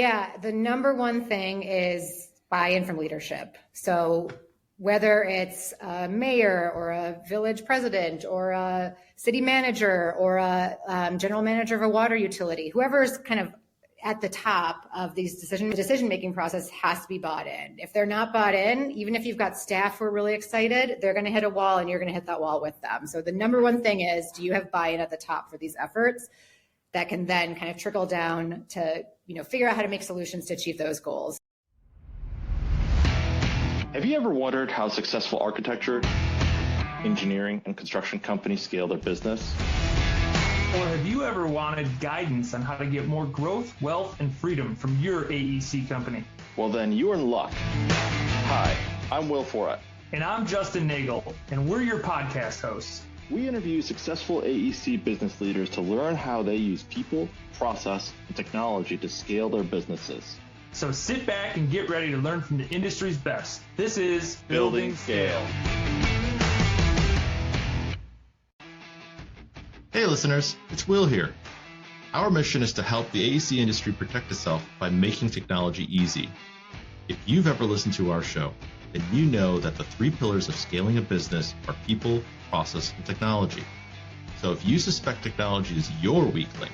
Yeah, the number one thing is buy-in from leadership. So whether it's a mayor or a village president or a city manager or a general manager of a water utility, whoever's kind of at the top of these decision-making process has to be bought in. If they're not bought in, even if you've got staff who are really excited, they're going to hit a wall and you're going to hit that wall with them. So the number one thing is, do you have buy-in at the top for these efforts that can then kind of trickle down to, figure out how to make solutions to achieve those goals? Have you ever wondered how successful architecture, engineering, and construction companies scale their business? Or have you ever wanted guidance on how to get more growth, wealth, and freedom from your AEC company? Well, then you're in luck. Hi, I'm Will Forat. And I'm Justin Nagel, and we're your podcast hosts. We interview successful AEC business leaders to learn how they use people, process, and technology to scale their businesses. So sit back and get ready to learn from the industry's best. This is Building Scale. Hey listeners, it's Will here. Our mission is to help the AEC industry protect itself by making technology easy. If you've ever listened to our show, then you know that the three pillars of scaling a business are people, process, and technology. So if you suspect technology is your weak link,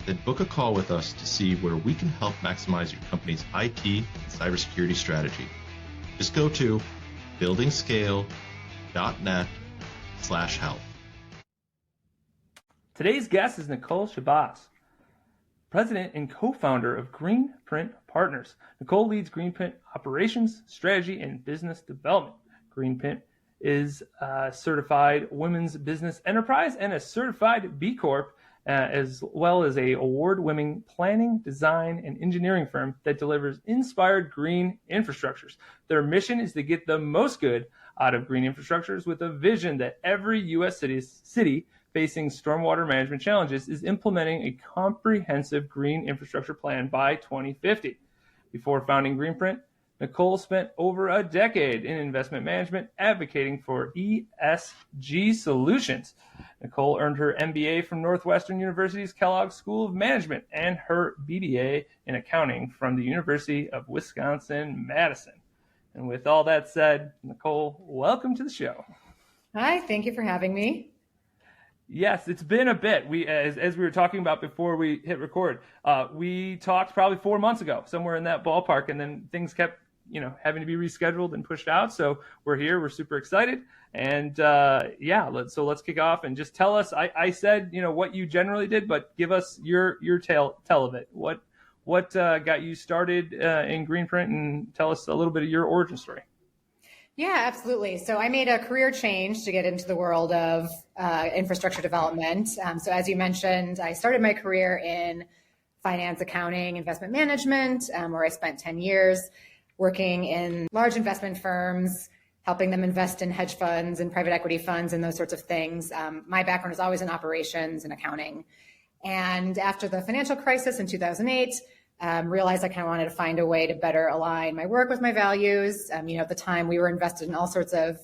then book a call with us to see where we can help maximize your company's IT and cybersecurity strategy. Just go to buildingscale.net/help. Today's guest is Nicole Chavas, president and co-founder of Greenprint Partners. Nicole leads Greenprint operations, strategy, and business development. Greenprint is a certified women's business enterprise and a certified B Corp, as well as a award-winning planning, design, and engineering firm that delivers inspired green infrastructures. Their mission is to get the most good out of green infrastructures with a vision that every U.S. city facing stormwater management challenges is implementing a comprehensive green infrastructure plan by 2050. Before founding Greenprint, Nicole spent over a decade in investment management advocating for ESG solutions. Nicole earned her MBA from Northwestern University's Kellogg School of Management and her BBA in accounting from the University of Wisconsin-Madison. And with all that said, Nicole, welcome to the show. Hi, thank you for having me. Yes, it's been a bit. As we were talking about before we hit record, we talked probably 4 months ago, somewhere in that ballpark, and then things kept, having to be rescheduled and pushed out. So we're here. We're super excited, and let's kick off and just tell us. I said what you generally did, but give us your tell of it. What got you started in Greenprint, and tell us a little bit of your origin story. Yeah, absolutely. So I made a career change to get into the world of infrastructure development. So as you mentioned, I started my career in finance, accounting, investment management, where I spent 10 years working in large investment firms, helping them invest in hedge funds and private equity funds and those sorts of things. My background is always in operations and accounting. And after the financial crisis in 2008, realized I kind of wanted to find a way to better align my work with my values. At the time we were invested in all sorts of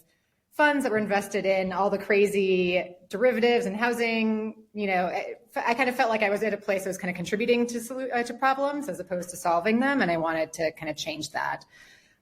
funds that were invested in all the crazy derivatives and housing. I kind of felt like I was at a place that was kind of contributing to problems as opposed to solving them. And I wanted to kind of change that.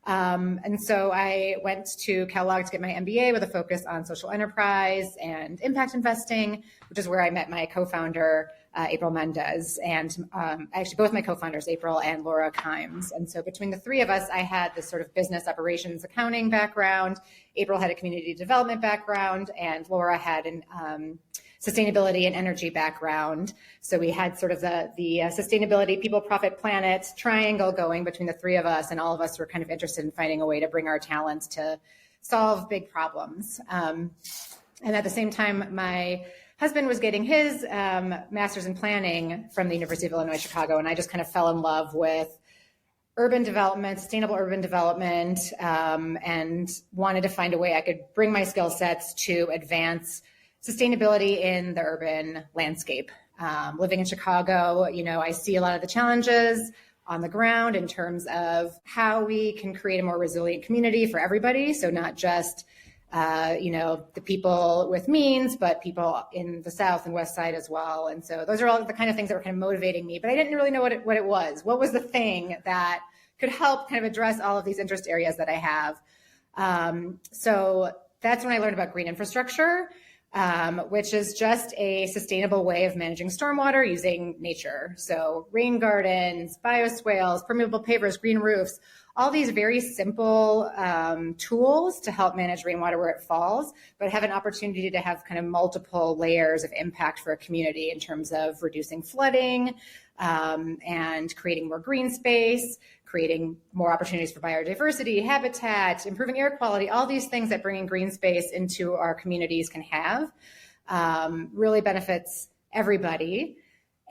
And so I went to Kellogg to get my MBA with a focus on social enterprise and impact investing, which is where I met my co-founder, April Mendez, and actually both my co-founders, April and Laura Kimes. And so between the three of us, I had this sort of business operations accounting background. April had a community development background, and Laura had an sustainability and energy background. So we had sort of the sustainability, people, profit, planet triangle going between the three of us, and all of us were kind of interested in finding a way to bring our talents to solve big problems. And at the same time, my husband was getting his master's in planning from the University of Illinois, Chicago, and I just kind of fell in love with urban development, sustainable urban development, and wanted to find a way I could bring my skill sets to advance sustainability in the urban landscape. Living in Chicago, I see a lot of the challenges on the ground in terms of how we can create a more resilient community for everybody. So not just the people with means, but people in the South and West Side as well. And so those are all the kind of things that were kind of motivating me, but I didn't really know what it was. What was the thing that could help kind of address all of these interest areas that I have? So that's when I learned about green infrastructure, which is just a sustainable way of managing stormwater using nature. So rain gardens, bioswales, permeable pavers, green roofs, all these very simple tools to help manage rainwater where it falls, but have an opportunity to have kind of multiple layers of impact for a community in terms of reducing flooding and creating more green space, creating more opportunities for biodiversity, habitat, improving air quality, all these things that bringing green space into our communities can have really benefits everybody.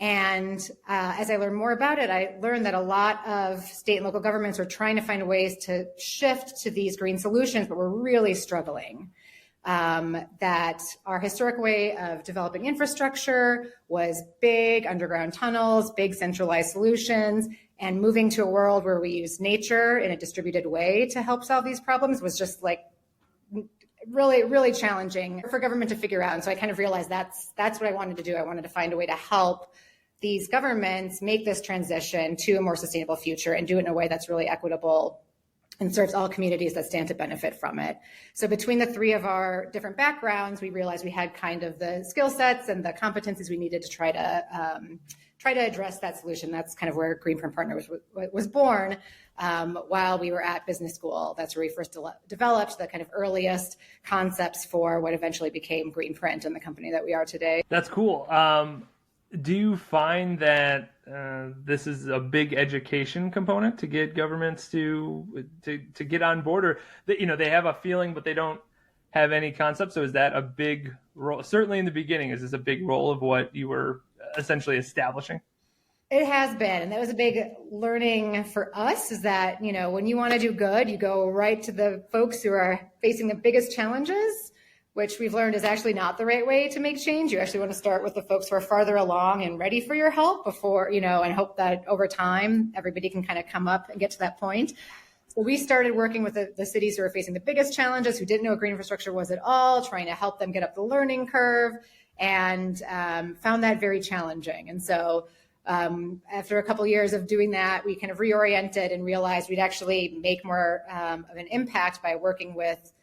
And as I learned more about it, I learned that a lot of state and local governments are trying to find ways to shift to these green solutions, but we're really struggling. That our historic way of developing infrastructure was big underground tunnels, big centralized solutions, and moving to a world where we use nature in a distributed way to help solve these problems was just like really, really challenging for government to figure out. And so I kind of realized that's what I wanted to do. I wanted to find a way to help these governments make this transition to a more sustainable future and do it in a way that's really equitable and serves all communities that stand to benefit from it. So between the three of our different backgrounds, we realized we had kind of the skill sets and the competencies we needed to try to address that solution. That's kind of where Greenprint Partners was born while we were at business school. That's where we first developed the kind of earliest concepts for what eventually became Greenprint and the company that we are today. That's cool. Do you find that this is a big education component to get governments to get on board, or that, they have a feeling but they don't have any concept? So is that a big role? Certainly in the beginning, is this a big role of what you were essentially establishing? It has been, and that was a big learning for us, is that, when you want to do good, you go right to the folks who are facing the biggest challenges, which we've learned is actually not the right way to make change. You actually want to start with the folks who are farther along and ready for your help before, and hope that over time, everybody can kind of come up and get to that point. So we started working with the cities who are facing the biggest challenges, who didn't know what green infrastructure was at all, trying to help them get up the learning curve, and found that very challenging. And so after a couple of years of doing that, we kind of reoriented and realized we'd actually make more of an impact by working with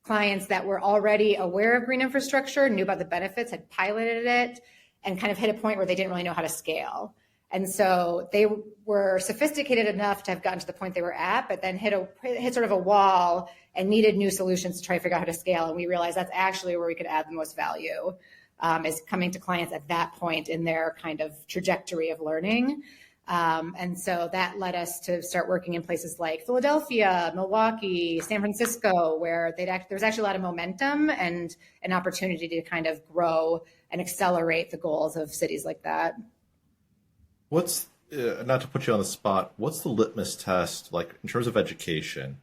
clients that were already aware of green infrastructure, knew about the benefits, had piloted it, and kind of hit a point where they didn't really know how to scale. And so they were sophisticated enough to have gotten to the point they were at, but then hit sort of a wall and needed new solutions to try to figure out how to scale. And we realized that's actually where we could add the most value, is coming to clients at that point in their kind of trajectory of learning. And so that led us to start working in places like Philadelphia, Milwaukee, San Francisco, where there's actually a lot of momentum and an opportunity to kind of grow and accelerate the goals of cities like that. What's, not to put you on the spot, what's the litmus test, like in terms of education?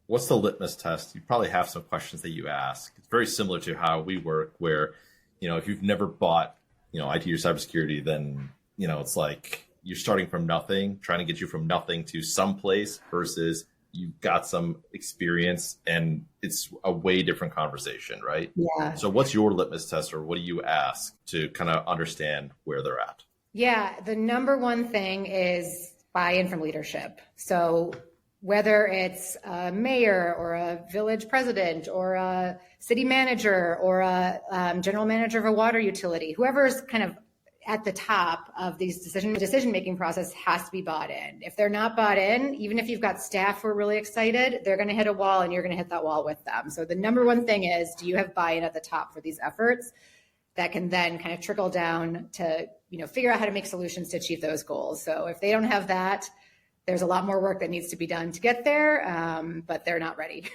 What's the litmus test? You probably have some questions that you ask. It's very similar to how we work, where, if you've never bought, IT or cybersecurity, then, it's like you're starting from nothing, trying to get you from nothing to someplace, versus you've got some experience and it's a way different conversation, right? Yeah. So what's your litmus test, or what do you ask to kind of understand where they're at? Yeah, the number one thing is buy-in from leadership. So whether it's a mayor or a village president or a city manager or a general manager of a water utility, whoever's kind of at the top of these decision-making process has to be bought in. If they're not bought in, even if you've got staff who are really excited, they're going to hit a wall and you're going to hit that wall with them. So the number one thing is, do you have buy-in at the top for these efforts that can then kind of trickle down to, figure out how to make solutions to achieve those goals. So if they don't have that, there's a lot more work that needs to be done to get there, but they're not ready.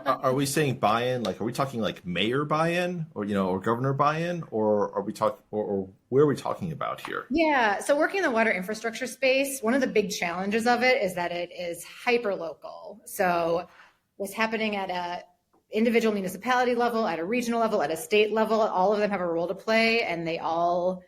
Are we saying buy-in? Like, are we talking like mayor buy-in, or or governor buy-in, or are we talking, or where are we talking about here? Yeah, so working in the water infrastructure space, one of the big challenges of it is that it is hyper local. So what's happening at a individual municipality level, at a regional level, at a state level, all of them have a role to play, and they all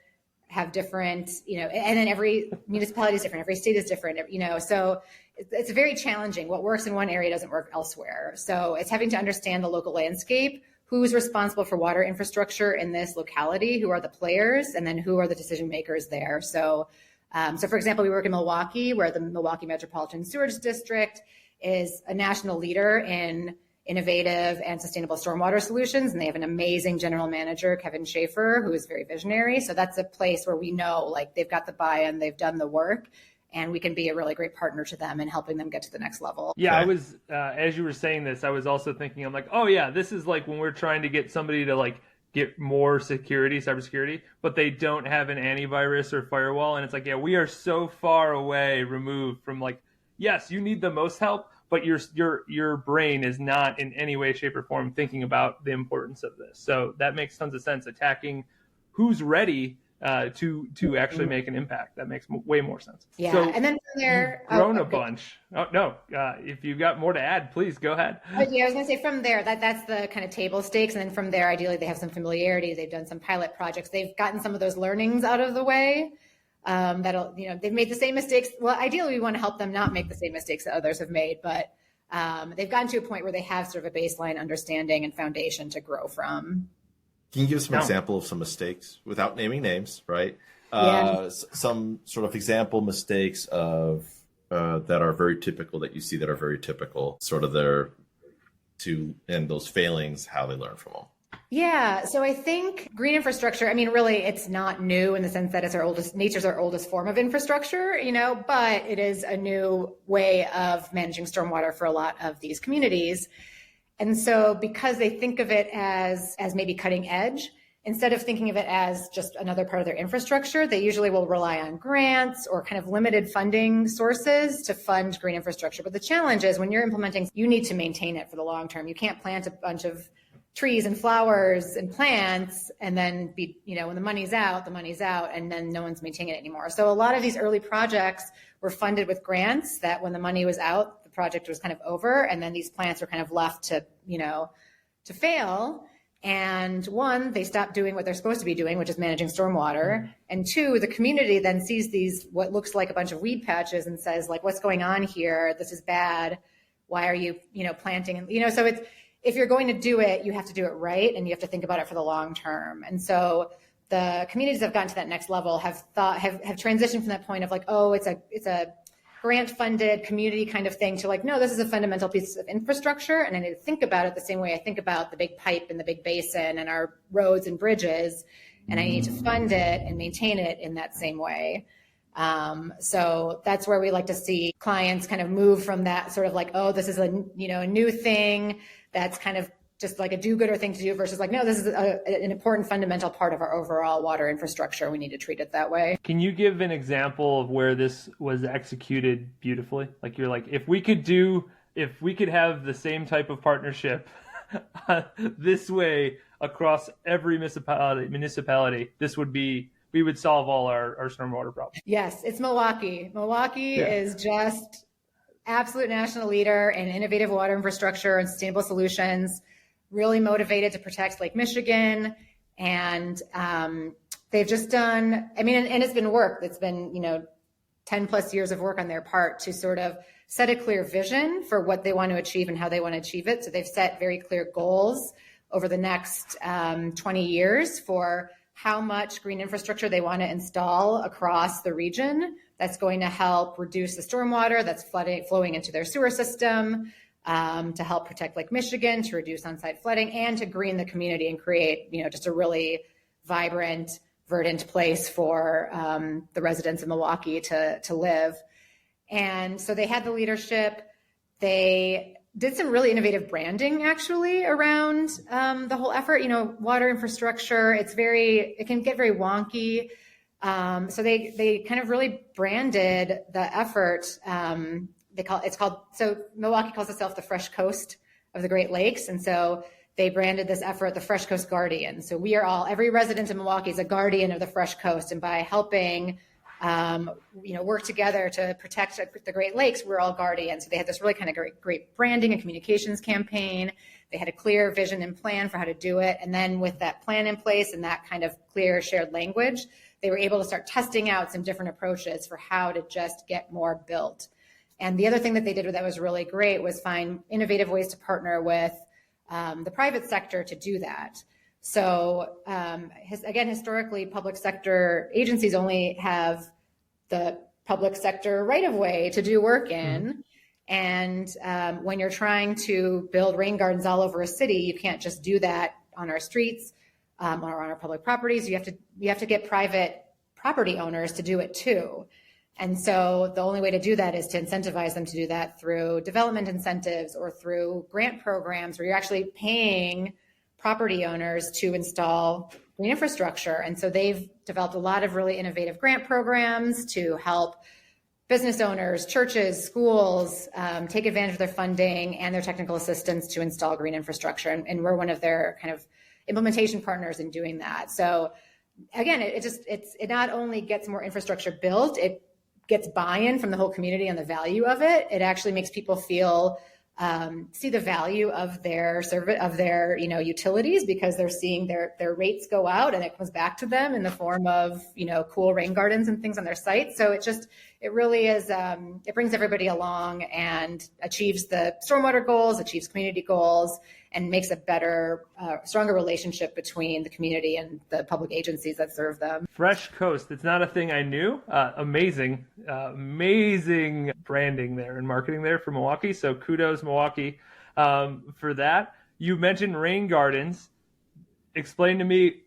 have different, and then every municipality is different, every state is different, so it's very challenging. What works in one area doesn't work elsewhere. So it's having to understand the local landscape, who's responsible for water infrastructure in this locality, who are the players, and then who are the decision makers there. So for example, we work in Milwaukee, where the Milwaukee Metropolitan Sewerage District is a national leader in innovative and sustainable stormwater solutions. And they have an amazing general manager, Kevin Schaefer, who is very visionary. So that's a place where we know, like, they've got the buy-in, they've done the work, and we can be a really great partner to them in helping them get to the next level. Yeah, I was, as you were saying this, I was also thinking, I'm like, oh yeah, this is like when we're trying to get somebody to like get more cybersecurity, but they don't have an antivirus or firewall. And it's like, yeah, we are so far away removed from, like, yes, you need the most help, but your brain is not in any way, shape, or form thinking about the importance of this. So that makes tons of sense. Attacking who's ready to actually make an impact. That makes way more sense. Yeah, so and then from there, you've grown a bunch. Oh no, if you've got more to add, please go ahead. Yeah, I was going to say from there, that's the kind of table stakes, and then from there, ideally, they have some familiarity. They've done some pilot projects. They've gotten some of those learnings out of the way. That'll, they've made the same mistakes. Well, ideally, we want to help them not make the same mistakes that others have made, but they've gotten to a point where they have sort of a baseline understanding and foundation to grow from. Can you give some example of some mistakes without naming names, right? Some sort of example mistakes of that are very typical, that you see that are very typical, sort of and those failings, how they learn from them. Yeah, so I think green infrastructure, really, it's not new in the sense that it's nature's our oldest form of infrastructure, but it is a new way of managing stormwater for a lot of these communities. And so because they think of it as maybe cutting edge, instead of thinking of it as just another part of their infrastructure, they usually will rely on grants or kind of limited funding sources to fund green infrastructure. But the challenge is when you're implementing, you need to maintain it for the long term. You can't plant a bunch of trees and flowers and plants and then when the money's out, and then no one's maintaining it anymore. So a lot of these early projects were funded with grants that when the money was out, the project was kind of over, and then these plants were kind of left to fail. And one, they stopped doing what they're supposed to be doing, which is managing stormwater. And two, the community then sees these, what looks like a bunch of weed patches, and says, like, what's going on here? This is bad. Why are you, planting? And, so if you're going to do it, you have to do it right, and you have to think about it for the long term. And so the communities that have gotten to that next level have transitioned from that point of like, oh, it's a grant funded community kind of thing to like, no, this is a fundamental piece of infrastructure. And I need to think about it the same way I think about the big pipe and the big basin and our roads and bridges. And I need to fund it and maintain it in that same way. So that's where we like to see clients kind of move from that sort of like, oh, this is a new thing that's kind of just like a do-gooder thing to do versus like, no, this is an important fundamental part of our overall water infrastructure. We need to treat it that way. Can you give an example of where this was executed beautifully? Like you're like, if we could have the same type of partnership this way across every municipality, we would solve all our stormwater problems. Yes, it's Milwaukee. Milwaukee is just absolute national leader in innovative water infrastructure and sustainable solutions, really motivated to protect Lake Michigan. And they've just done, and it's been work. It's been, 10 plus years of work on their part to sort of set a clear vision for what they want to achieve and how they want to achieve it. So they've set very clear goals over the next 20 years for how much green infrastructure they want to install across the region that's going to help reduce the stormwater that's flowing into their sewer system, to help protect Lake Michigan, to reduce on-site flooding, and to green the community and create, just a really vibrant, verdant place for the residents of Milwaukee to live. And so they had the leadership. They did some really innovative branding actually around the whole effort. Water infrastructure, it can get very wonky. So they kind of really branded the effort. So Milwaukee calls itself the Fresh Coast of the Great Lakes. And so they branded this effort the Fresh Coast Guardian. So every resident of Milwaukee is a guardian of the Fresh Coast. And by helping work together to protect the Great Lakes, we're all guardians. So they had this really kind of great branding and communications campaign. They had a clear vision and plan for how to do it. And then with that plan in place and that kind of clear shared language, they were able to start testing out some different approaches for how to just get more built. And the other thing that they did that was really great was find innovative ways to partner with the private sector to do that. So historically, public sector agencies only have the public sector right-of-way to do work in. And when you're trying to build rain gardens all over a city, you can't just do that on our streets or on our public properties. You have to get private property owners to do it too. And so the only way to do that is to incentivize them to do that through development incentives or through grant programs where you're actually paying property owners to install green infrastructure. And so they've developed a lot of really innovative grant programs to help business owners, churches, schools take advantage of their funding and their technical assistance to install green infrastructure. And we're one of their kind of implementation partners in doing that. So again, it not only gets more infrastructure built, it gets buy-in from the whole community on the value of it. It actually makes people feel see the value of their service, of their utilities, because they're seeing their rates go out, and it comes back to them in the form of cool rain gardens and things on their site. So it really is it brings everybody along and achieves the stormwater goals, achieves community goals, and makes a better, stronger relationship between the community and the public agencies that serve them. Fresh Coast, it's not a thing I knew. Amazing branding there and marketing there for Milwaukee. So kudos, Milwaukee, for that. You mentioned rain gardens. Explain to me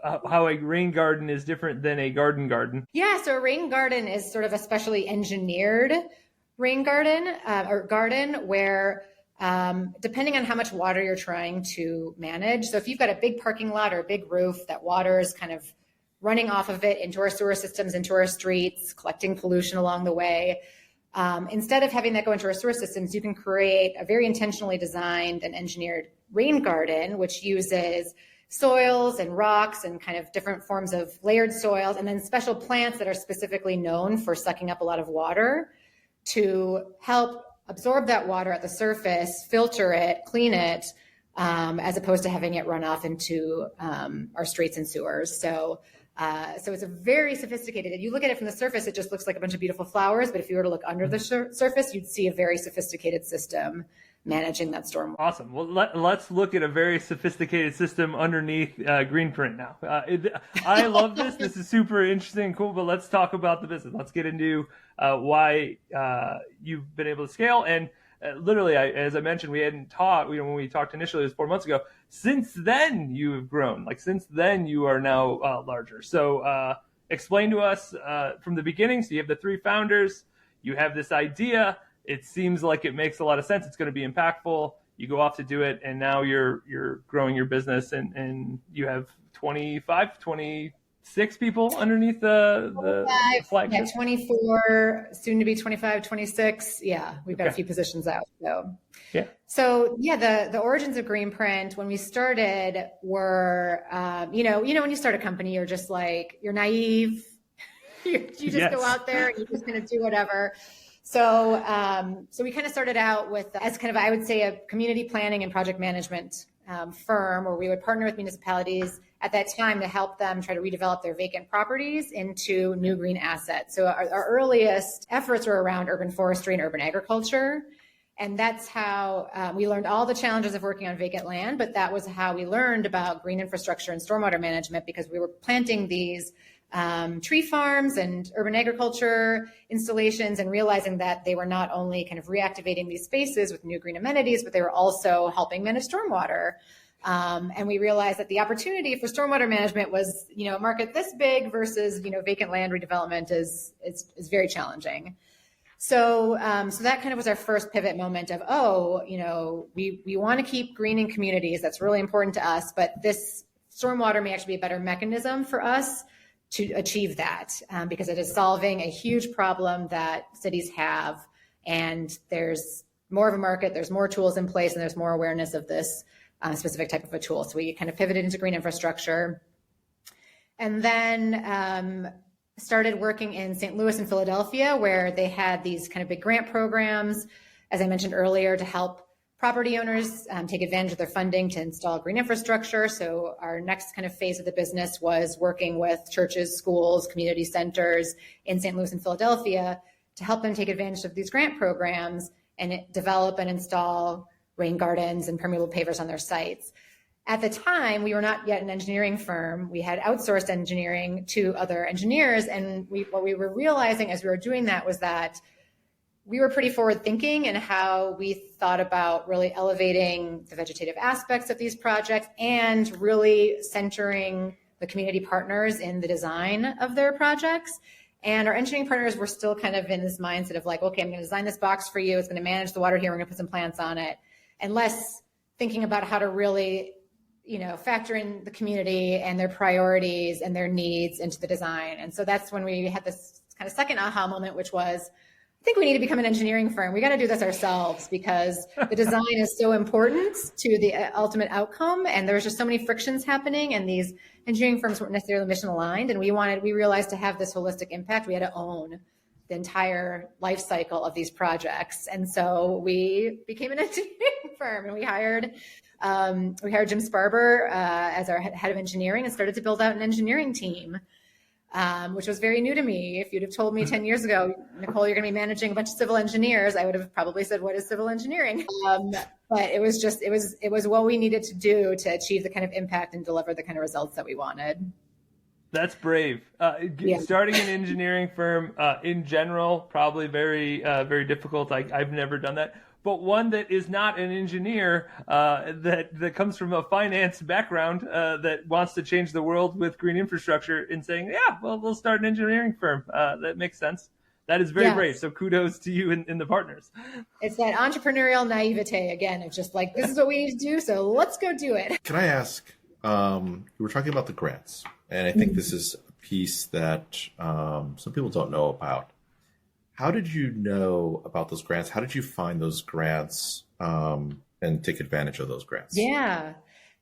how a rain garden is different than a garden. Yeah, so a rain garden is sort of a specially engineered rain garden or garden where depending on how much water you're trying to manage. So if you've got a big parking lot or a big roof that water is kind of running off of it into our sewer systems, into our streets, collecting pollution along the way, instead of having that go into our sewer systems, you can create a very intentionally designed and engineered rain garden, which uses soils and rocks and kind of different forms of layered soils, and then special plants that are specifically known for sucking up a lot of water to help absorb that water at the surface, filter it, clean it, as opposed to having it run off into our streets and sewers. So it's a very sophisticated, if you look at it from the surface, it just looks like a bunch of beautiful flowers. But if you were to look under the surface, you'd see a very sophisticated system managing that storm. Awesome. Well, let's look at a very sophisticated system underneath Greenprint now. I love this. This is super interesting and cool, but let's talk about the business. Let's get into why you've been able to scale. And literally, as I mentioned, we hadn't talked, when we talked initially, it was 4 months ago. Since then, you have grown. Since then, you are now larger. So explain to us from the beginning. So you have the 3 founders. You have this idea. It seems like it makes a lot of sense. It's going to be impactful. You go off to do it, and now you're growing your business, and you have 26 people underneath the flagship. Yeah, 24, soon to be 25, 26. Yeah, we've got a few positions out. So the origins of Greenprint, when we started, were when you start a company, you're just you're naive. you just go out there and you're just going to do whatever. So we kind of started out as kind of, I would say, a community planning and project management firm where we would partner with municipalities at that time to help them try to redevelop their vacant properties into new green assets. So our earliest efforts were around urban forestry and urban agriculture. And that's how we learned all the challenges of working on vacant land, but that was how we learned about green infrastructure and stormwater management, because we were planting these tree farms and urban agriculture installations and realizing that they were not only kind of reactivating these spaces with new green amenities, but they were also helping manage stormwater. And we realized that the opportunity for stormwater management was, a market this big versus, vacant land redevelopment is very challenging. So that kind of was our first pivot moment of, we want to keep greening communities. That's really important to us, but this stormwater may actually be a better mechanism for us to achieve that, because it is solving a huge problem that cities have, and there's more of a market, there's more tools in place, and there's more awareness of this specific type of a tool. So we kind of pivoted into green infrastructure, and then started working in St. Louis and Philadelphia, where they had these kind of big grant programs, as I mentioned earlier, to help property owners take advantage of their funding to install green infrastructure. So our next kind of phase of the business was working with churches, schools, community centers in St. Louis and Philadelphia to help them take advantage of these grant programs and develop and install rain gardens and permeable pavers on their sites. At the time, we were not yet an engineering firm. We had outsourced engineering to other engineers. And what we were realizing as we were doing that was that we were pretty forward thinking in how we thought about really elevating the vegetative aspects of these projects and really centering the community partners in the design of their projects. And our engineering partners were still kind of in this mindset of like, okay, I'm going to design this box for you. It's going to manage the water here. We're going to put some plants on it. And less thinking about how to really, factor in the community and their priorities and their needs into the design. And so that's when we had this kind of second aha moment, which was, I think we need to become an engineering firm. We got to do this ourselves because the design is so important to the ultimate outcome. And there's just so many frictions happening, and these engineering firms weren't necessarily mission aligned. And we realized to have this holistic impact, we had to own the entire life cycle of these projects. And so we became an engineering firm, and we hired Jim Sparber as our head of engineering and started to build out an engineering team. Which was very new to me. If you'd have told me 10 years ago, Nicole, you're going to be managing a bunch of civil engineers, I would have probably said, what is civil engineering? But it was what we needed to do to achieve the kind of impact and deliver the kind of results that we wanted. That's brave. Starting an engineering firm in general, probably very, very difficult. I've never done that. But one that is not an engineer, that comes from a finance background, that wants to change the world with green infrastructure, and saying, yeah, well, we'll start an engineering firm. That makes sense. That is very brave. So kudos to you and the partners. It's that entrepreneurial naivete again. It's just like, this is what we need to do, so let's go do it. Can I ask, you were talking about the grants, and I think this is a piece that some people don't know about. How did you know about those grants? How did you find those grants and take advantage of those grants? Yeah,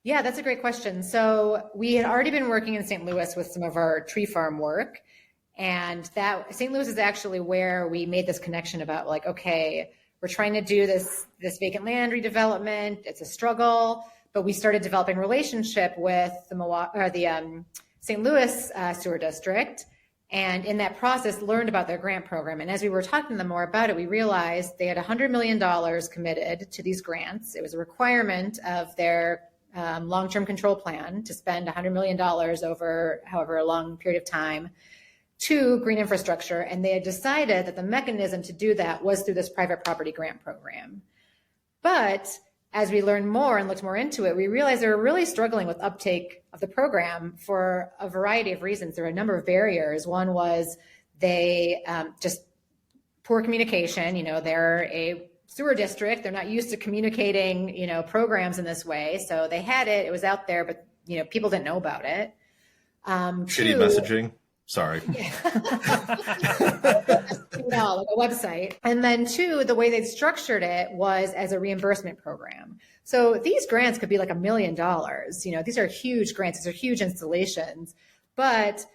that's a great question. So we had already been working in St. Louis with some of our tree farm work. And that St. Louis is actually where we made this connection about like, okay, we're trying to do this vacant land redevelopment. It's a struggle, but we started developing relationship with the St. Louis sewer district. And in that process, learned about their grant program. And as we were talking to them more about it, we realized they had $100 million committed to these grants. It was a requirement of their long-term control plan to spend $100 million over however a long period of time to green infrastructure. And they had decided that the mechanism to do that was through this private property grant program. But as we learned more and looked more into it, we realized they were really struggling with uptake of the program for a variety of reasons. There were a number of barriers. One was they just poor communication. They're a sewer district. They're not used to communicating, programs in this way. So they had it. It was out there, but, people didn't know about it. Shitty messaging. Sorry. Like a website. And then two, the way they structured it was as a reimbursement program. So these grants could be like $1 million. These are huge grants. These are huge installations. But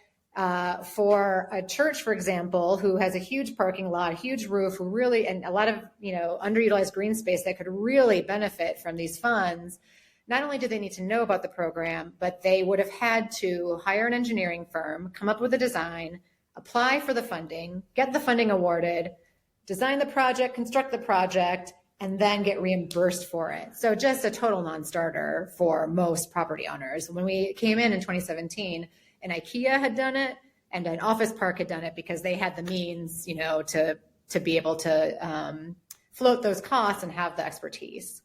for a church, for example, who has a huge parking lot, a huge roof, and a lot of, underutilized green space that could really benefit from these funds, not only do they need to know about the program, but they would have had to hire an engineering firm, come up with a design, apply for the funding, get the funding awarded, design the project, construct the project, and then get reimbursed for it. So just a total non-starter for most property owners. When we came in 2017, an IKEA had done it and an office park had done it because they had the means, to be able to float those costs and have the expertise.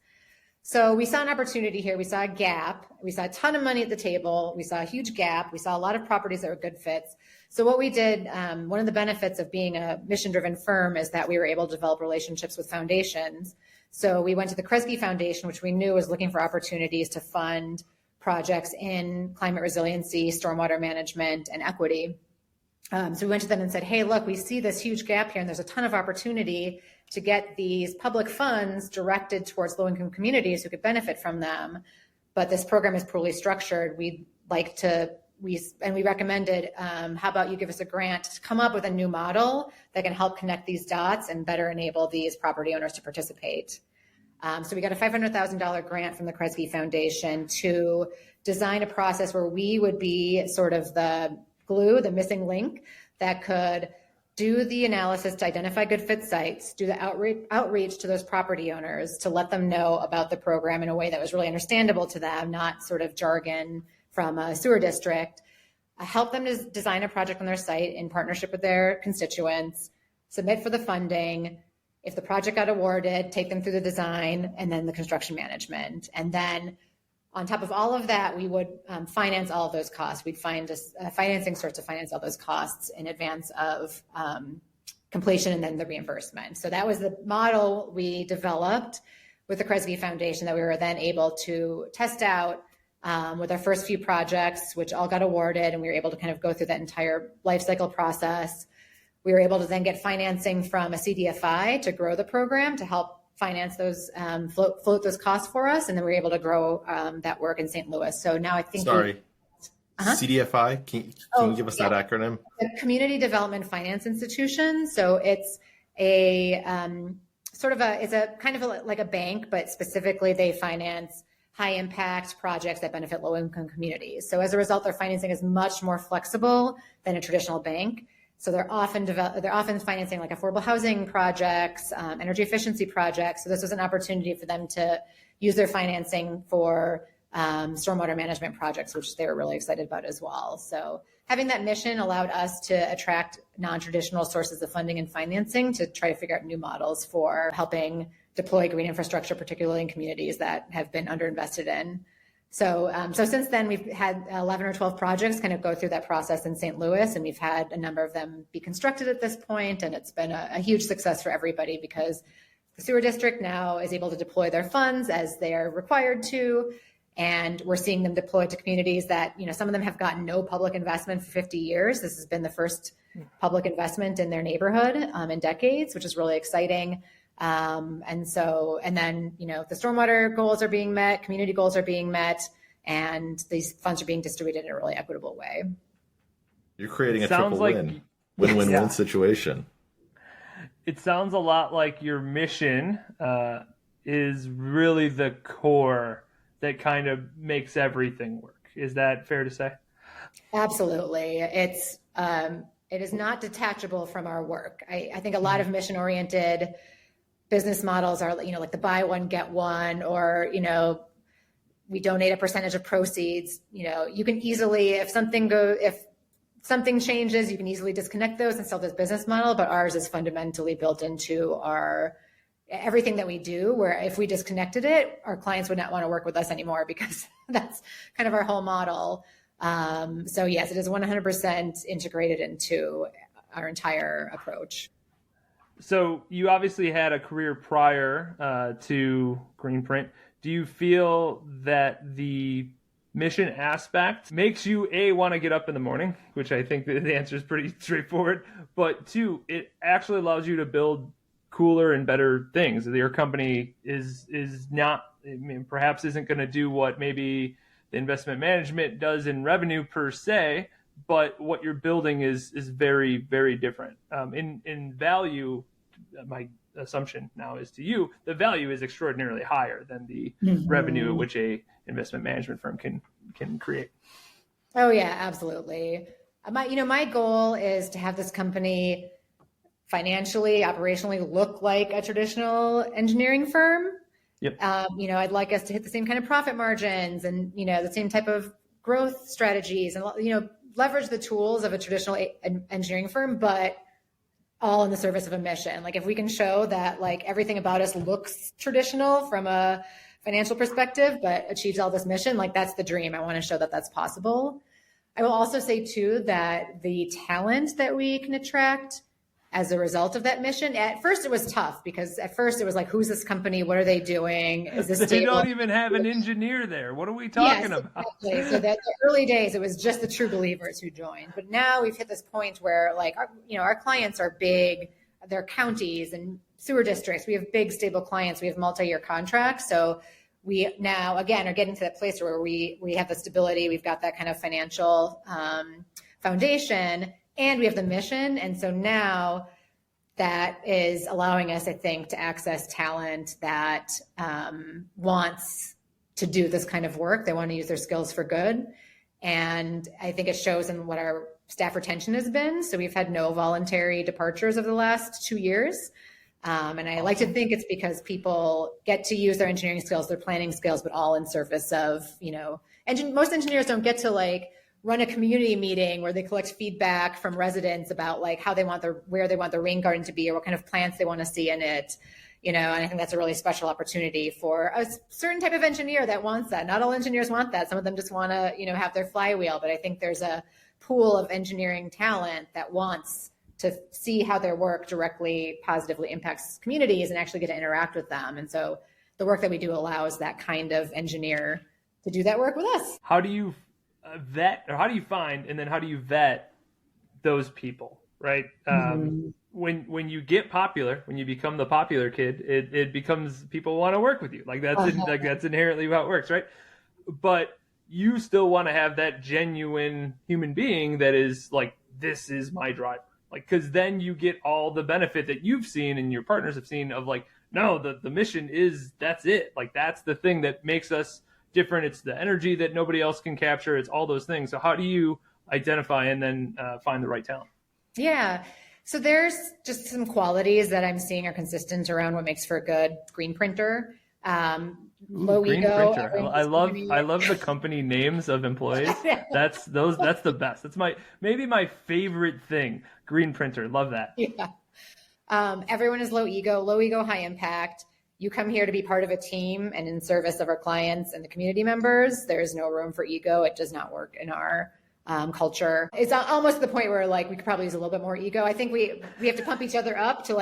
So we saw an opportunity here. We saw a gap. We saw a ton of money at the table. We saw a huge gap. We saw a lot of properties that were good fits. So what we did, one of the benefits of being a mission-driven firm is that we were able to develop relationships with foundations. So we went to the Kresge Foundation, which we knew was looking for opportunities to fund projects in climate resiliency, stormwater management, and equity. So we went to them and said, hey, look, we see this huge gap here, and there's a ton of opportunity to get these public funds directed towards low-income communities who could benefit from them. But this program is poorly structured. We recommended, how about you give us a grant to come up with a new model that can help connect these dots and better enable these property owners to participate. So we got a $500,000 grant from the Kresge Foundation to design a process where we would be sort of the glue, the missing link that could do the analysis to identify good fit sites, do the outreach to those property owners to let them know about the program in a way that was really understandable to them, not sort of jargon from a sewer district, help them to design a project on their site in partnership with their constituents, submit for the funding. If the project got awarded, take them through the design and then the construction management. And then on top of all of that, we would finance all of those costs. We'd find a financing source to finance all those costs in advance of completion and then the reimbursement. So that was the model we developed with the Kresge Foundation that we were then able to test out with our first few projects, which all got awarded, and we were able to kind of go through that entire life cycle process. We were able to then get financing from a CDFI to grow the program to help finance those, float those costs for us. And then we were able to grow that work in St. Louis. So now I think CDFI, can you give us that acronym? The Community Development Finance Institution. So it's a it's a kind of like a bank, but specifically they finance high impact projects that benefit low income communities. So as a result, their financing is much more flexible than a traditional bank. So they're often financing like affordable housing projects, energy efficiency projects. So this was an opportunity for them to use their financing for stormwater management projects, which they were really excited about as well. So having that mission allowed us to attract non-traditional sources of funding and financing to try to figure out new models for helping deploy green infrastructure, particularly in communities that have been underinvested in. So since then, we've had 11 or 12 projects kind of go through that process in St. Louis, and we've had a number of them be constructed at this point, and it's been a huge success for everybody because the sewer district now is able to deploy their funds as they are required to, and we're seeing them deployed to communities that, some of them have gotten no public investment for 50 years. This has been the first public investment in their neighborhood in decades, which is really exciting. And then, the stormwater goals are being met, community goals are being met, and these funds are being distributed in a really equitable way. You're creating a triple win-win-win situation. It sounds a lot like your mission is really the core that kind of makes everything work. Is that fair to say? Absolutely. It is not detachable from our work. I think a lot of mission-oriented business models are, like the buy one, get one, or, we donate a percentage of proceeds. You can easily, if something changes, you can easily disconnect those and sell this business model. But ours is fundamentally built into everything that we do, where if we disconnected it, our clients would not want to work with us anymore because that's kind of our whole model. So yes, it is 100% integrated into our entire approach. So you obviously had a career prior to Greenprint. Do you feel that the mission aspect makes you, A, want to get up in the morning, which I think the answer is pretty straightforward, but 2, it actually allows you to build cooler and better things? Your company is not, perhaps isn't going to do what maybe the investment management does in revenue per se, but what you're building is very, very different. In value, my assumption now is to you, the value is extraordinarily higher than the revenue which a investment management firm can create. Oh yeah, absolutely. My goal is to have this company financially, operationally look like a traditional engineering firm. Yep. I'd like us to hit the same kind of profit margins and, the same type of growth strategies and, leverage the tools of a traditional engineering firm, but all in the service of a mission. Like if we can show that like everything about us looks traditional from a financial perspective, but achieves all this mission, like that's the dream. I want to show that that's possible. I will also say too, that the talent that we can attract as a result of that mission, at first it was tough because at first it was like, who's this company? What are they doing? Is this They don't even have an engineer there. What are we talking about? Exactly. So that the early days, it was just the true believers who joined. But now we've hit this point where like, our clients are big, they're counties and sewer districts. We have big stable clients. We have multi-year contracts. So we now, again, are getting to that place where we have the stability. We've got that kind of financial foundation, and we have the mission. And so now that is allowing us, I think, to access talent that wants to do this kind of work. They want to use their skills for good. And I think it shows in what our staff retention has been. So we've had no voluntary departures over the last 2 years. And I like to think it's because people get to use their engineering skills, their planning skills, but all in service of, most engineers don't get to run a community meeting where they collect feedback from residents about how they want where they want their rain garden to be or what kind of plants they want to see in it. And I think that's a really special opportunity for a certain type of engineer that wants that. Not all engineers want that. Some of them just want to, have their flywheel. But I think there's a pool of engineering talent that wants to see how their work directly positively impacts communities and actually get to interact with them. And so the work that we do allows that kind of engineer to do that work with us. How do you vet, or how do you find, and then how do you vet those people, right? When you get popular, when you become the popular kid, it becomes people want to work with you. That's inherently how it works, right? But you still want to have that genuine human being that is this is my driver. Because then you get all the benefit that you've seen and your partners have seen of no, the mission is, that's it. That's the thing that makes us different. It's the energy that nobody else can capture. It's all those things. So how do you identify and then find the right talent? Yeah. So there's just some qualities that I'm seeing are consistent around what makes for a good green printer. Low ego. I love the company names of employees. That's the best. That's maybe my favorite thing. Green printer. Love that. Yeah. Everyone is low ego, high impact. You come here to be part of a team and in service of our clients and the community members. There is no room for ego. It does not work in our culture. It's almost to the point where we could probably use a little bit more ego. I think we have to pump each other up to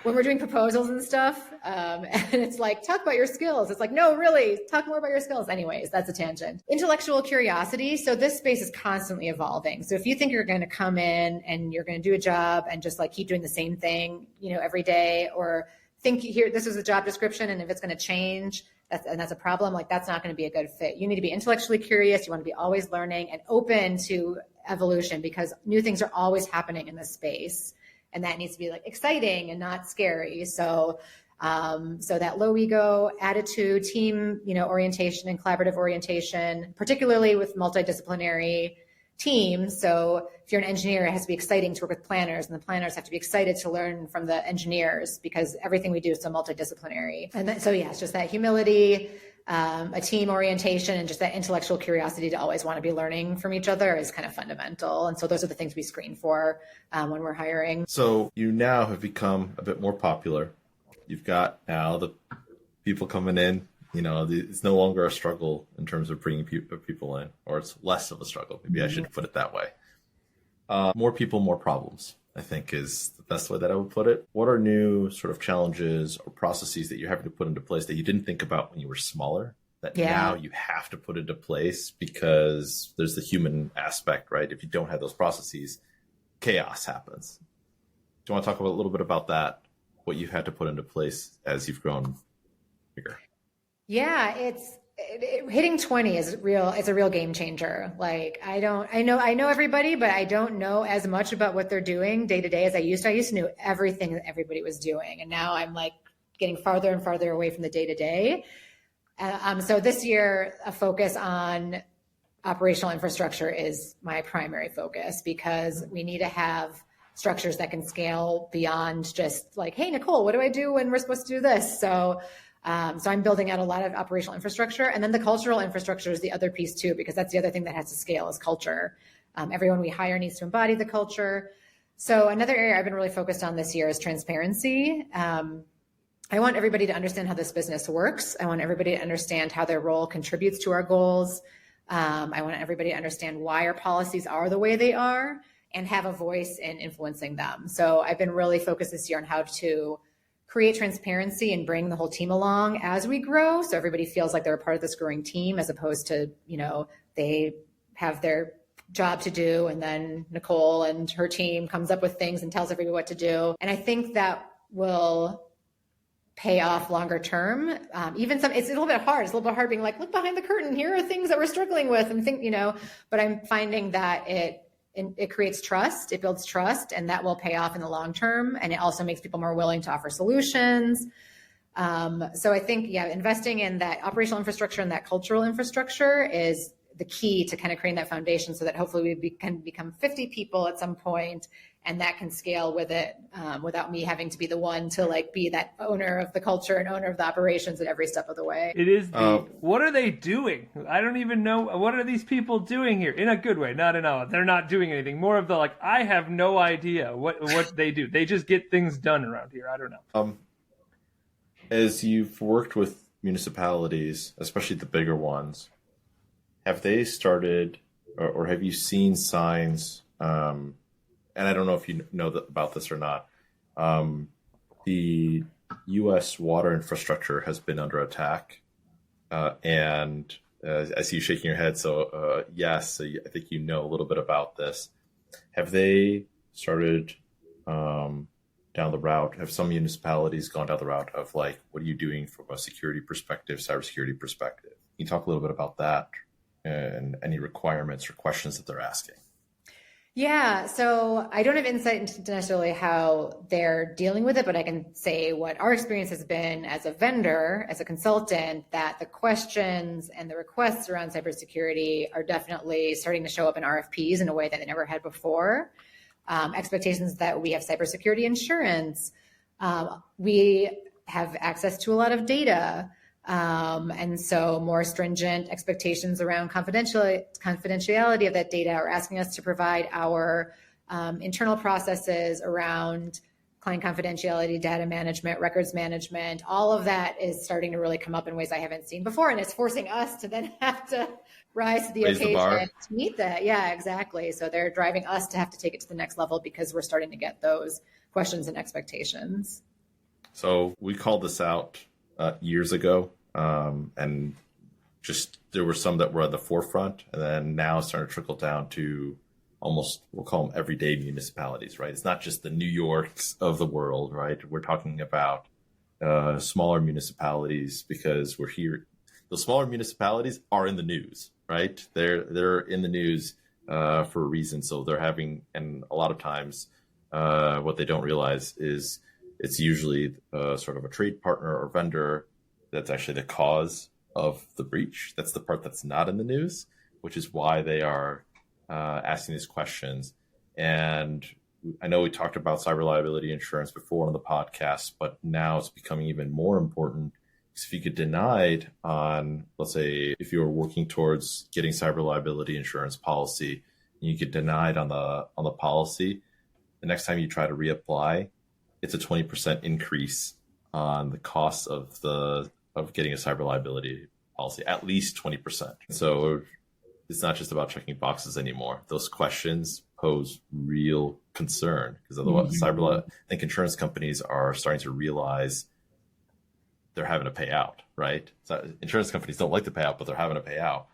when we're doing proposals and stuff, and it's talk about your skills. It's no, really, talk more about your skills. Anyways, that's a tangent. Intellectual curiosity. So this space is constantly evolving. So if you think you're going to come in and you're going to do a job and just keep doing the same thing, every day, or think here, this is a job description, and if it's going to change, that's a problem, that's not going to be a good fit. You need to be intellectually curious. You want to be always learning and open to evolution because new things are always happening in this space. And that needs to be exciting and not scary. So that low ego attitude, team, orientation and collaborative orientation, particularly with multidisciplinary teams. So if you're an engineer, it has to be exciting to work with planners, and the planners have to be excited to learn from the engineers because everything we do is so multidisciplinary. And it's just that humility, a team orientation, and just that intellectual curiosity to always want to be learning from each other is kind of fundamental. And so those are the things we screen for when we're hiring. So you now have become a bit more popular. You've got now the people coming in, it's no longer a struggle in terms of bringing people in, or it's less of a struggle. Maybe I should put it that way. More people, more problems, I think is the best way that I would put it. What are new sort of challenges or processes that you're having to put into place that you didn't think about when you were smaller, that now you have to put into place because there's the human aspect, right? If you don't have those processes, chaos happens. Do you want to talk a little bit about that, what you've had to put into place as you've grown bigger? Yeah, hitting 20 is real. It's a real game changer. I know everybody, but I don't know as much about what they're doing day to day as I used to. I used to know everything that everybody was doing. And now I'm getting farther and farther away from the day to day. So this year, a focus on operational infrastructure is my primary focus because we need to have structures that can scale beyond just hey, Nicole, what do I do when we're supposed to do this? So I'm building out a lot of operational infrastructure, and then the cultural infrastructure is the other piece too, because that's the other thing that has to scale is culture. Everyone we hire needs to embody the culture. So another area I've been really focused on this year is transparency. I want everybody to understand how this business works. I want everybody to understand how their role contributes to our goals. I want everybody to understand why our policies are the way they are and have a voice in influencing them. So I've been really focused this year on how to create transparency and bring the whole team along as we grow. So everybody feels like they're a part of this growing team as opposed to, they have their job to do. And then Nicole and her team comes up with things and tells everybody what to do. And I think that will pay off longer term. It's a little bit hard. It's a little bit hard being look behind the curtain. Here are things that we're struggling with and but I'm finding that it it creates trust, it builds trust, and that will pay off in the long term. And it also makes people more willing to offer solutions. So I think, investing in that operational infrastructure and that cultural infrastructure is the key to kind of creating that foundation so that hopefully we can become 50 people at some point, and that can scale with it without me having to be the one to like be that owner of the culture and owner of the operations at every step of the way. It is what are they doing? I don't even know. What are these people doing here? In a good way, not in a, they're not doing anything. More of the like, I have no idea what they do. They just get things done around here. I don't know. As you've worked with municipalities, especially the bigger ones, have they started or have you seen signs, and I don't know if you know about this or not, the U.S. water infrastructure has been under attack, and I see you shaking your head, so yes, so I think you know a little bit about this. Have they started down the route? Have some municipalities gone down the route of like, what are you doing from a security perspective, cybersecurity perspective? Can you talk a little bit about that and any requirements or questions that they're asking? Yeah, so I don't have insight into necessarily how they're dealing with it, but I can say what our experience has been as a vendor, as a consultant, that the questions and the requests around cybersecurity are definitely starting to show up in RFPs in a way that they never had before. Expectations that we have cybersecurity insurance, we have access to a lot of data. And so more stringent expectations around confidentiality of that data are asking us to provide our internal processes around client confidentiality, data management, records management. All of that is starting to really come up in ways I haven't seen before. And it's forcing us to then have to rise to the occasion to meet that. Yeah, exactly. So they're driving us to have to take it to the next level because we're starting to get those questions and expectations. So we called this out years ago, and just there were some that were at the forefront, and then now it's starting to trickle down to almost, we'll call them everyday municipalities, right? It's not just the New Yorks of the world, right? We're talking about smaller municipalities because we're here. The smaller municipalities are in the news, right? They're in the news for a reason. So they're having, and a lot of times what they don't realize is it's usually sort of a trade partner or vendor that's actually the cause of the breach. That's the part that's not in the news, which is why they are asking these questions. And I know we talked about cyber liability insurance before on the podcast, but now it's becoming even more important. Because if you get denied on, let's say, if you were working towards getting cyber liability insurance policy, and you get denied on the policy, the next time you try to reapply, it's a 20% increase on the cost of getting a cyber liability policy, at least 20%. So it's not just about checking boxes anymore. Those questions pose real concern because otherwise, I think insurance companies are starting to realize they're having to pay out, right? So insurance companies don't like to pay out, but they're having to pay out.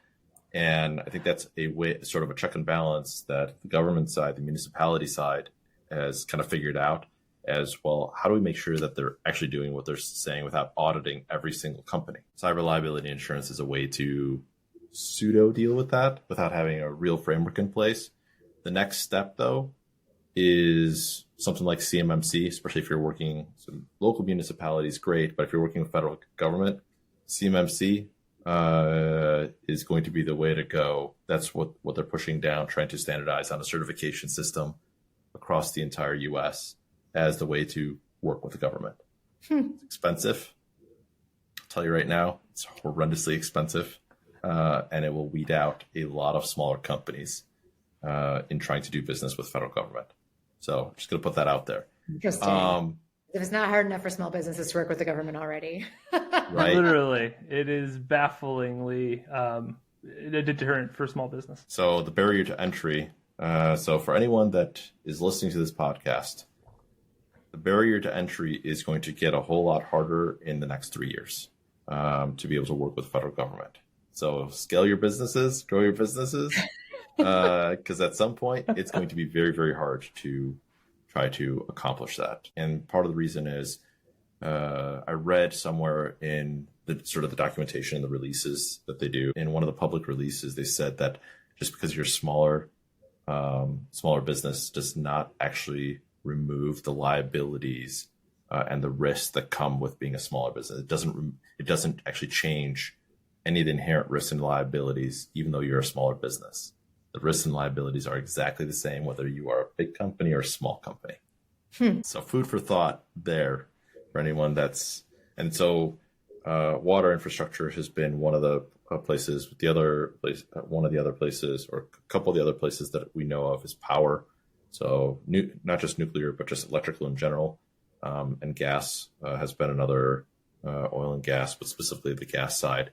And I think that's a way, sort of a check and balance that the government side, the municipality side has kind of figured out as well. How do we make sure that they're actually doing what they're saying without auditing every single company? Cyber liability insurance is a way to pseudo deal with that without having a real framework in place. The next step, though, is something like CMMC, especially if you're working some local municipalities, great. But if you're working with federal government, CMMC is going to be the way to go. That's what they're pushing down, trying to standardize on a certification system across the entire U.S. as the way to work with the government. It's expensive. I'll tell you right now, it's horrendously expensive. And it will weed out a lot of smaller companies in trying to do business with federal government. So I'm just going to put that out there. Interesting. If it's not hard enough for small businesses to work with the government already. Right. Literally, it is bafflingly a deterrent for small business. So the barrier to entry. So for anyone that is listening to this podcast, the barrier to entry is going to get a whole lot harder in the next 3 years to be able to work with federal government. So scale your businesses, grow your businesses, because at some point it's going to be very, very hard to try to accomplish that. And part of the reason is I read somewhere in the sort of the documentation and the releases that they do. In one of the public releases, they said that just because you're smaller smaller business does not actually remove the liabilities and the risks that come with being a smaller business. It doesn't actually change any of the inherent risks and liabilities, even though you're a smaller business. The risks and liabilities are exactly the same, whether you are a big company or a small company. So food for thought there for anyone water infrastructure has been one of the places. One of the other places, or a couple of the other places that we know of, is power. So not just nuclear, but just electrical in general. And gas has been another, oil and gas, but specifically the gas side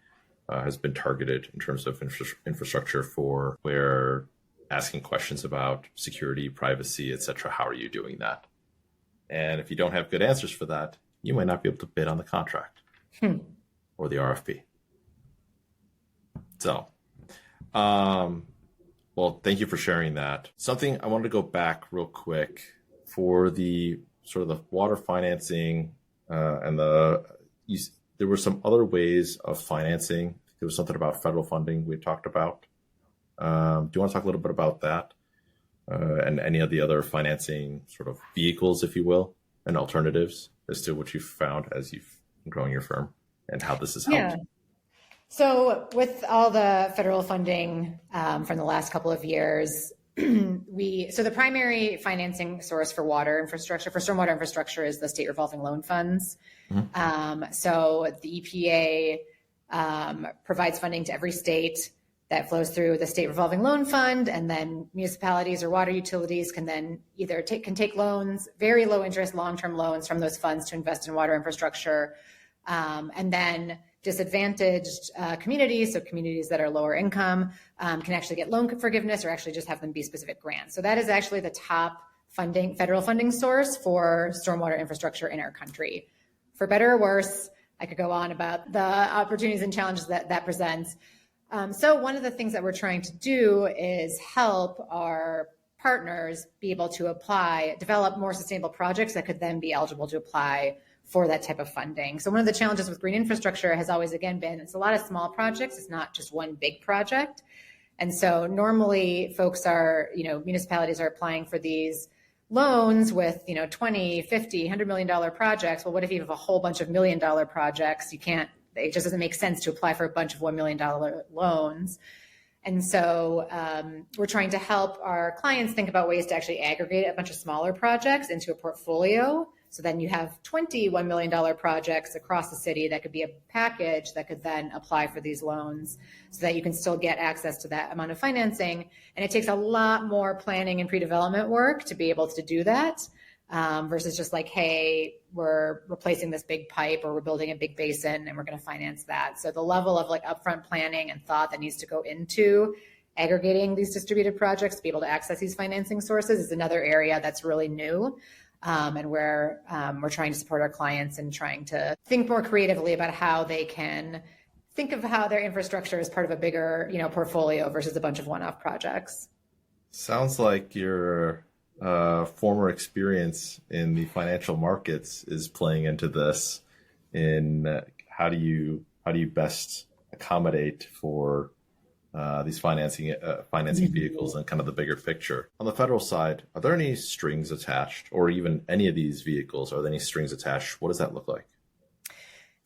has been targeted in terms of infrastructure for where asking questions about security, privacy, etc. How are you doing that? And if you don't have good answers for that, you might not be able to bid on the contract or the RFP. So, well, thank you for sharing that. Something I wanted to go back real quick for the sort of the water financing and there were some other ways of financing. There was something about federal funding we talked about. Do you want to talk a little bit about that and any of the other financing sort of vehicles, if you will, and alternatives as to what you've found as you've been growing your firm and how this has helped? Yeah. So with all the federal funding from the last couple of years, so the primary financing source for water infrastructure, for stormwater infrastructure, is the state revolving loan funds. So the EPA provides funding to every state that flows through the state revolving loan fund, and then municipalities or water utilities can then either take loans, very low interest, long-term loans from those funds to invest in water infrastructure, and then disadvantaged communities, so communities that are lower income, can actually get loan forgiveness or actually just have them be specific grants. So that is actually the top federal funding source for stormwater infrastructure in our country. For better or worse, I could go on about the opportunities and challenges that presents. So one of the things that we're trying to do is help our partners be able to develop more sustainable projects that could then be eligible to apply for that type of funding. So one of the challenges with green infrastructure has always, again, been it's a lot of small projects. It's not just one big project. And so normally municipalities are applying for these loans with, $20, $50, $100 million projects. Well, what if you have a whole bunch of $1 million projects? It just doesn't make sense to apply for a bunch of $1 million loans. And so we're trying to help our clients think about ways to actually aggregate a bunch of smaller projects into a portfolio. So then you have 20 $1 million projects across the city that could be a package that could then apply for these loans so that you can still get access to that amount of financing. And it takes a lot more planning and pre-development work to be able to do that versus just like, hey, we're replacing this big pipe or we're building a big basin and we're going to finance that. So the level of like upfront planning and thought that needs to go into aggregating these distributed projects to be able to access these financing sources is another area that's really new. And where we're trying to support our clients and trying to think more creatively about how they can think of how their infrastructure is part of a bigger, portfolio versus a bunch of one-off projects. Sounds like your former experience in the financial markets is playing into this. In how do you best accommodate for these financing vehicles and kind of the bigger picture. On the federal side, are there any strings attached, or even any of these vehicles? Are there any strings attached? What does that look like?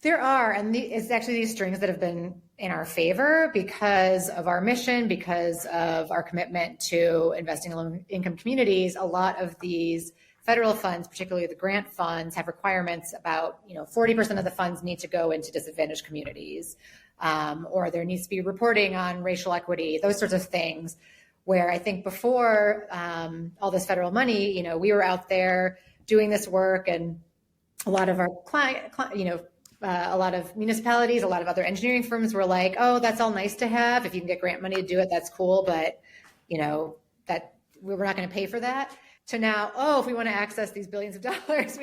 There are, and it's actually these strings that have been in our favor because of our mission, because of our commitment to investing in low-income communities. A lot of these federal funds, particularly the grant funds, have requirements about 40% of the funds need to go into disadvantaged communities. Or there needs to be reporting on racial equity, those sorts of things, where I think before all this federal money, we were out there doing this work, and a lot of our a lot of municipalities, a lot of other engineering firms were like, oh, that's all nice to have. If you can get grant money to do it, that's cool. But, that we're not going to pay for that. To now, if we want to access these billions of dollars,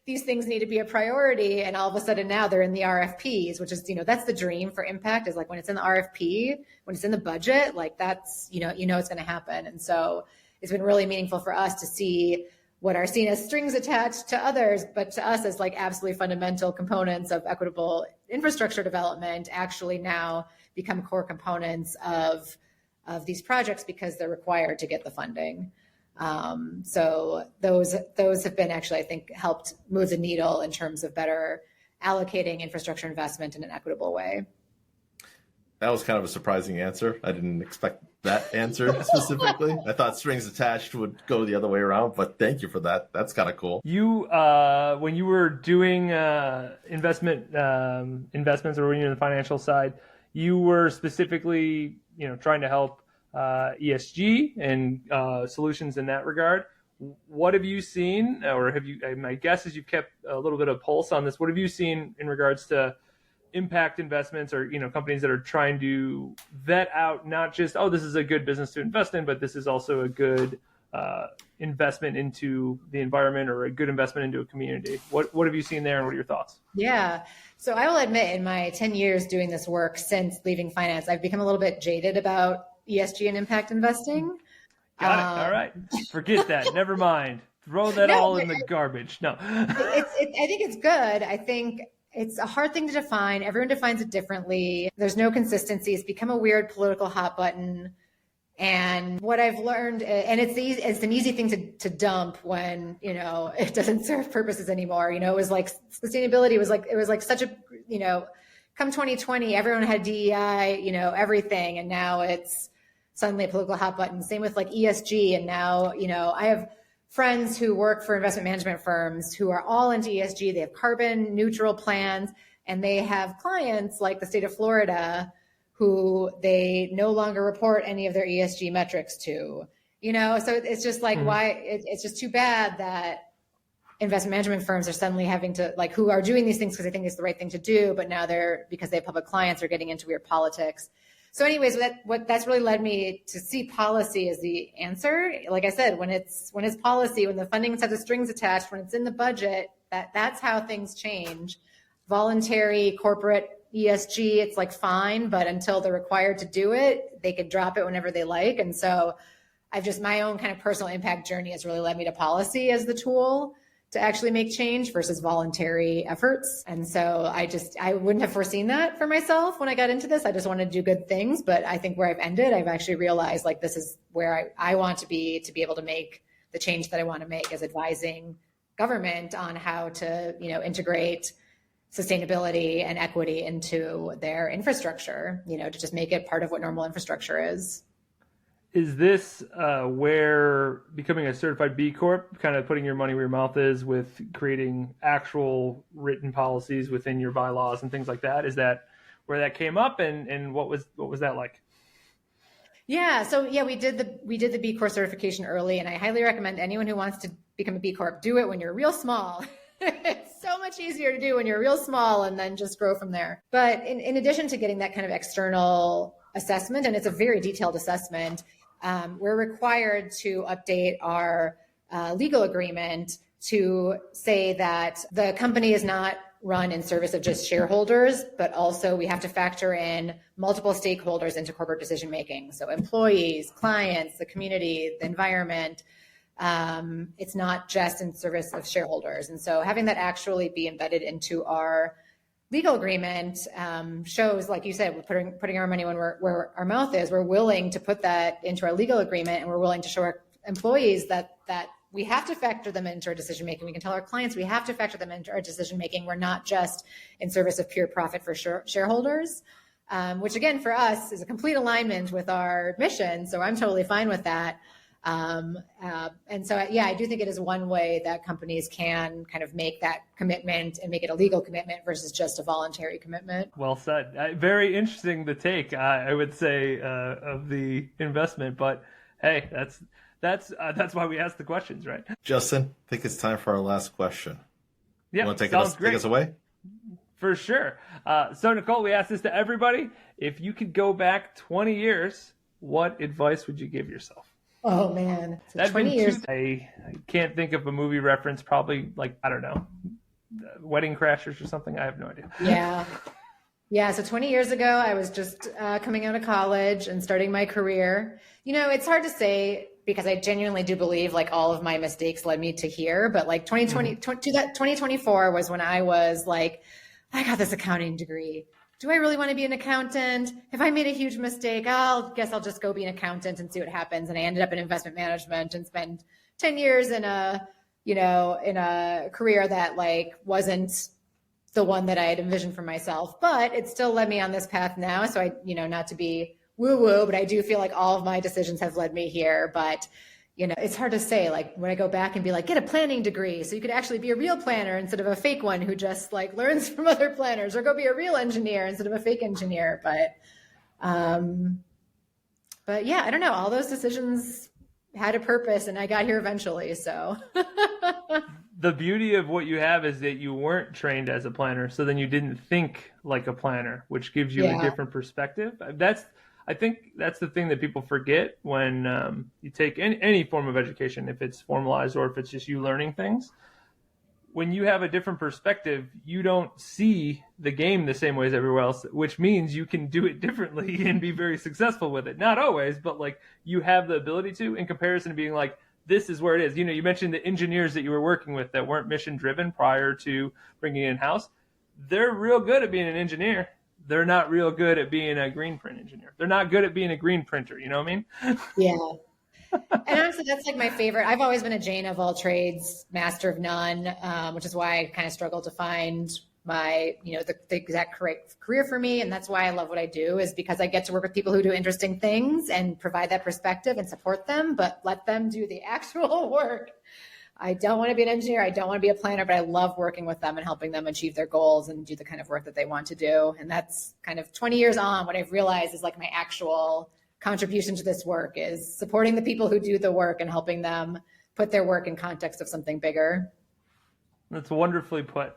these things need to be a priority. And all of a sudden now they're in the RFPs, which is, that's the dream for impact, is like when it's in the RFP, when it's in the budget, like that's, it's going to happen. And so it's been really meaningful for us to see what are seen as strings attached to others, but to us as like absolutely fundamental components of equitable infrastructure development actually now become core components of of these projects because they're required to get the funding. So those have been actually, I think, helped move the needle in terms of better allocating infrastructure investment in an equitable way. That was kind of a surprising answer. I didn't expect that answer specifically. I thought strings attached would go the other way around, but thank you for that. That's kind of cool. You, when you were doing investments, or when you're in the financial side, you were specifically, trying to help ESG and solutions in that regard. What have you seen, or have you? My guess is you've kept a little bit of pulse on this. What have you seen in regards to impact investments, or companies that are trying to vet out not just, oh, this is a good business to invest in, but this is also a good investment into the environment, or a good investment into a community? What have you seen there, and what are your thoughts? Yeah. So I will admit, in my 10 years doing this work since leaving finance, I've become a little bit jaded about ESG and impact investing. Got it. All right. Forget that. Never mind. Throw that all in the garbage. No. I think it's good. I think it's a hard thing to define. Everyone defines it differently. There's no consistency. It's become a weird political hot button. And what I've learned, and it's an easy thing to dump when, it doesn't serve purposes anymore. It was like sustainability was like such a, come 2020, everyone had DEI, everything. And now it's suddenly a political hot button. Same with like ESG. And now, I have friends who work for investment management firms who are all into ESG. They have carbon neutral plans, and they have clients like the state of Florida who they no longer report any of their ESG metrics to, so it's just like, why it's just too bad that investment management firms are suddenly having to, like, who are doing these things because they think it's the right thing to do, but now because they have public clients, are getting into weird politics. So anyways, that's really led me to see policy as the answer. Like I said, when it's policy, when the funding has the strings attached, when it's in the budget, that's how things change. Voluntary corporate ESG, it's like fine, but until they're required to do it, they could drop it whenever they like. And so my own kind of personal impact journey has really led me to policy as the tool to actually make change versus voluntary efforts. And so I wouldn't have foreseen that for myself when I got into this. I just wanted to do good things. But I think where I've ended, I've actually realized like this is where I want to be able to make the change that I want to make, as advising government on how to, integrate sustainability and equity into their infrastructure, to just make it part of what normal infrastructure is. Is this where becoming a certified B Corp, kind of putting your money where your mouth is with creating actual written policies within your bylaws and things like that? Is that where that came up, and what was that like? Yeah. So yeah, we did the B Corp certification early, and I highly recommend anyone who wants to become a B Corp, do it when you're real small. It's so much easier to do when you're real small, and then just grow from there. But in addition to getting that kind of external assessment, and it's a very detailed assessment, we're required to update our legal agreement to say that the company is not run in service of just shareholders, but also we have to factor in multiple stakeholders into corporate decision making. So employees, clients, the community, the environment. It's not just in service of shareholders. And so having that actually be embedded into our legal agreement shows, like you said, we're putting our money where our mouth is. We're willing to put that into our legal agreement, and we're willing to show our employees that we have to factor them into our decision making. We can tell our clients we have to factor them into our decision making. We're not just in service of pure profit for shareholders, which again for us is a complete alignment with our mission. So I'm totally fine with that. And so, yeah, I do think it is one way that companies can kind of make that commitment and make it a legal commitment versus just a voluntary commitment. Well said. Very interesting, the take, I would say, of the investment. But hey, that's why we ask the questions, right? Justin, I think it's time for our last question. Yeah, you want to take us away? For sure. So, Nicole, we ask this to everybody. If you could go back 20 years, what advice would you give yourself? Oh, man. So 20 years. I can't think of a movie reference, probably like, I don't know, Wedding Crashers or something. I have no idea. Yeah. Yeah. So 20 years ago, I was just coming out of college and starting my career. It's hard to say because I genuinely do believe like all of my mistakes led me to here. But like 2024 was when I was like, I got this accounting degree. do I really want to be an accountant? Have I made a huge mistake? I'll just go be an accountant and see what happens. And I ended up in investment management and spent 10 years in a career that like wasn't the one that I had envisioned for myself, but it still led me on this path now. So I, not to be woo woo, but I do feel like all of my decisions have led me here. But it's hard to say, like when I go back and be like, get a planning degree so you could actually be a real planner instead of a fake one who just like learns from other planners, or go be a real engineer instead of a fake engineer. But yeah, I don't know. All those decisions had a purpose and I got here eventually. So the beauty of what you have is that you weren't trained as a planner. So then you didn't think like a planner, which gives you a different perspective. I think that's the thing that people forget when you take any form of education, if it's formalized or if it's just you learning things. When you have a different perspective, you don't see the game the same way as everyone else, which means you can do it differently and be very successful with it. Not always, but like you have the ability to, in comparison to being like, this is where it is. You mentioned the engineers that you were working with that weren't mission driven prior to bringing it in-house. They're real good at being an engineer. They're not real good at being a green print engineer. They're not good at being a green printer. You know what I mean? Yeah. And honestly, that's like my favorite. I've always been a Jane of all trades, master of none, which is why I kind of struggle to find my, the exact career for me. And that's why I love what I do, is because I get to work with people who do interesting things and provide that perspective and support them, but let them do the actual work. I don't want to be an engineer. I don't want to be a planner, but I love working with them and helping them achieve their goals and do the kind of work that they want to do. And that's kind of 20 years on, what I've realized is like my actual contribution to this work is supporting the people who do the work and helping them put their work in context of something bigger. That's wonderfully put.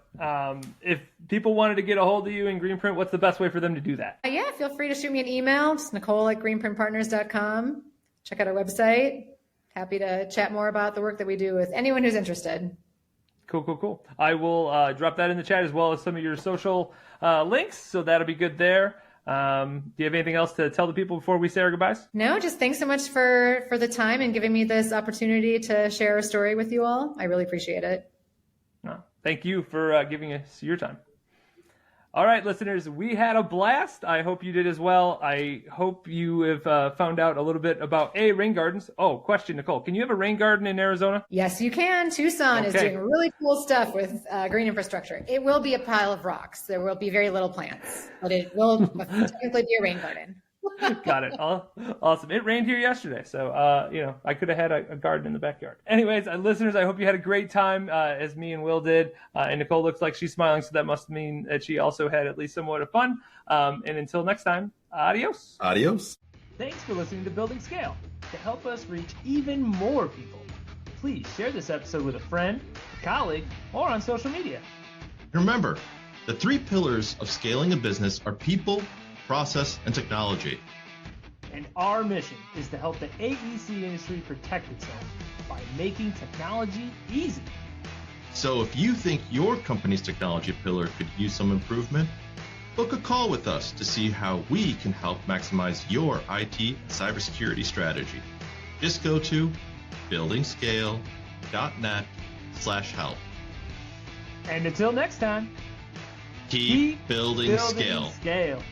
If people wanted to get a hold of you in Greenprint, what's the best way for them to do that? Yeah, feel free to shoot me an email, just Nicole@greenprintpartners.com. Check out our website. Happy to chat more about the work that we do with anyone who's interested. Cool. I will drop that in the chat as well as some of your social links, so that'll be good there. Do you have anything else to tell the people before we say our goodbyes? No, just thanks so much for the time and giving me this opportunity to share a story with you all. I really appreciate it. Thank you for giving us your time. All right, listeners, we had a blast. I hope you did as well. I hope you have found out a little bit about rain gardens. Oh, question, Nicole. Can you have a rain garden in Arizona? Yes, you can. Tucson is doing really cool stuff with green infrastructure. It will be a pile of rocks. There will be very little plants, but it will technically be a rain garden. Got it. Awesome. It rained here yesterday, so I could have had a garden in the backyard. Anyways, listeners, I hope you had a great time, as me and Will did. And Nicole looks like she's smiling, so that must mean that she also had at least somewhat of fun. And until next time, adios. Adios. Thanks for listening to Building Scale. To help us reach even more people, please share this episode with a friend, a colleague, or on social media. Remember, the 3 pillars of scaling a business are people, process, and technology. And our mission is to help the AEC industry protect itself by making technology easy. So if you think your company's technology pillar could use some improvement, book a call with us to see how we can help maximize your IT and cybersecurity strategy. Just go to buildingscale.net/help. And until next time, keep building scale. Scale.